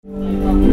Marami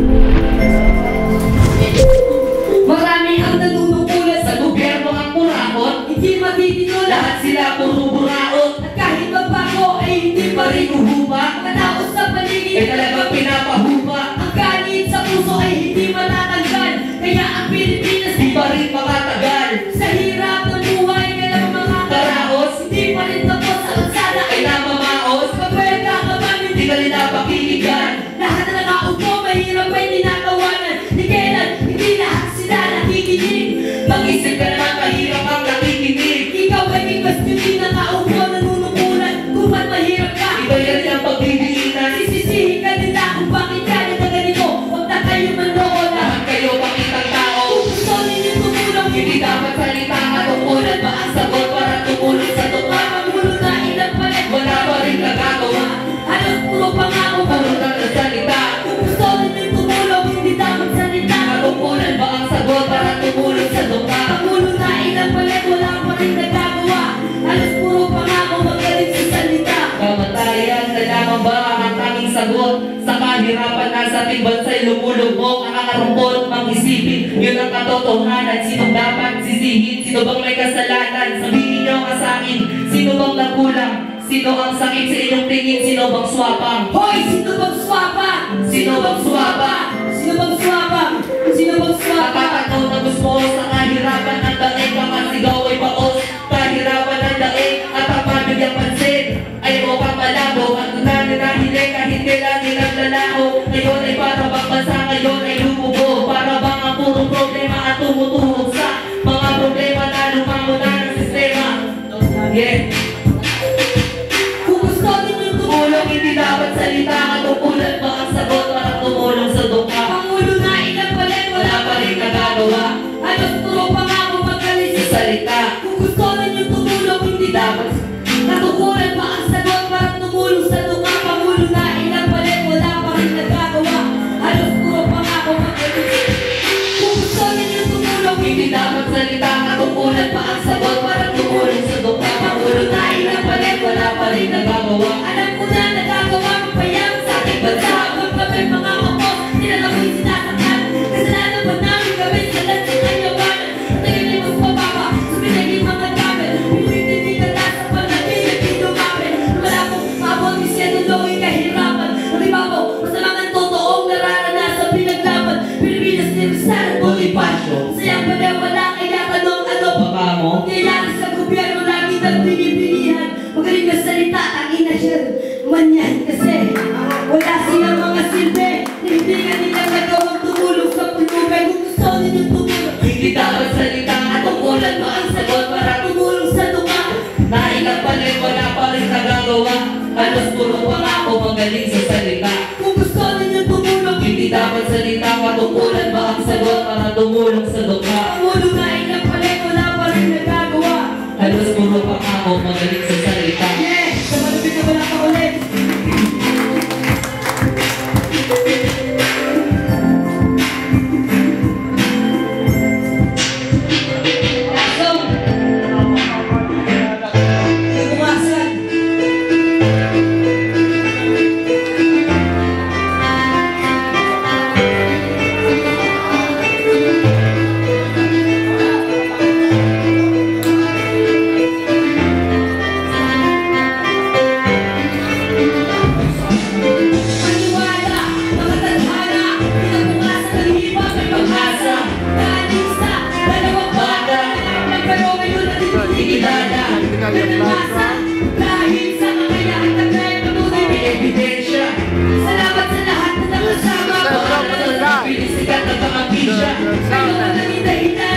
ang nanunungkulan sa gobyerno ang kurakot. Hindi matitino, lahat sila puro buraot. At kahit magbago ay hindi pa rin uhupa. Mga tao sa paligid ay talagang pinapahupa. Ang galit sa puso ay hindi matatanggal. Kaya ang Pilipinas di pa rin makatagal. Sa hirap ng buhay kailang mga karaos, hindi pa rin tapos sa kalsada ay namamaos. Pagwelga ka man hindi ka rin napakiligan. Lahat na nakaupo mahirap ay tinatawanan. Di kailan hindi lahat sila nakikinig. Mag-isip ka naman mahirap ang nakikinig. Ikaw ay may question din na nakaupo nanunungkulan. Kung ba't mahirap ka, iba yan ang pagbibilinan. Sisisihin ka nila kung bakit ka nagaganito. Huwag na kayo manloko, lahat kayo pakitang tao. Kung gusto ninyo tumulong, hindi dapat salita katungkulan ba ang sagot para tumulong sa tukma. Pangulo na ilang palit, wala pa rin nagagawa. Halos puro pangako, puro nagsasalita. Kung gusto ninyo tumulong, hindi dapat salita katungkulan ba ang sagot para tumulong sa tukma. Pangulo na ilang palit, wala pa rin nagagawa. Halos puro pangako, magaling sa salita. Kamatayan na lamang ba ang tanging sagot sa kahirapan na sa ating bansa'y lumulubog. Nakakarungkot mang-isipin, yun ang katotohanan. Sino dapat sisihin? Sino bang may kasalanan? Sabihin niyo ka sa akin, sino bang nagkulang? Sino ang sakit sa inyong tingin? Sino bang swapang? Hoy! Sino bang swapang? Sino bang swapang? Sino bang swapang? Sino bang swapang? Nakakataw na gusto sa kahirapan ng daig. Kakasigaw ay baos, kahirapan ng daig. At ang mabigyang pansin ay mukhang malabo. At tunani na hiling kahit kailan nilang lalaho. Ngayon ay para bang bansa, ngayon ay lumubo. Para bang ang purong problema at tumutuhog sa mga problema na lumamuna ng sistema. Yeah. Kung gusto ninyo tumulong, hindi dapat salita katungkulan ba ang sagot para tumulong sa dukha. Pangulo na ilang palit, wala pa rin nagagawa. Halos puro pangako magaling sa salita. Kung gusto ninyo tumulong, hindi dapat katungkulan ba ang sagot para tumulong sa dukha. Pangulo na ilang palit, wala pa rin nagagawa. Halos puro pangako magaling. Kung gusto ninyo tumulong, hindi dapat salita katungkulan ba ang sagot para tumulong sa dukha. Pangulo na ilang palit, wala pa rin nagagawa. Alam ko na nagagawa mapayang sa ating bansa. Habang kami mga kapos, sila na ko'y sinasaktan. Kasalanan ba namin gawin sa lahat ng ayawanan? Tingin ay mas mababa, sumilagin mga gamit. Pinuwitin ka na sa panagin, hindi lumapit. Wala kong mabot, isinulong kahirapan. Mariba mo, masamang ang totoong nararanasan pinaglaban. Pilipinas ni Rizal, Bonifacio. Sayang pala wala kaya tanong ano baka mo? Nangyayari sa gobyerno lagi ng pinipilihan. Magaling na salita, tangin na siya manyan kasi wala silang mga silbi. Hindi nga nila nagawang tumulong sa pulubay. Kung gusto ninyo tumulong, hindi dapat salita katungkulan ba ang sagot para tumulong sa tukha. Nailang palit, wala pa rin nagagawa. Halos puro pangako magaling sa salita. Kung gusto ninyo tumulong, hindi dapat salita katungkulan ba ang sagot para tumulong sa tukha. Pangulo na ilang palit, wala pa rin nagagawa. Halos puro pangako magaling sa salita. Yeah! Sa malupit na wala pa ulit. Salamat sa lahat na nakasama. Pinisikat ng mga bisya. Kayo ang naging dahilan.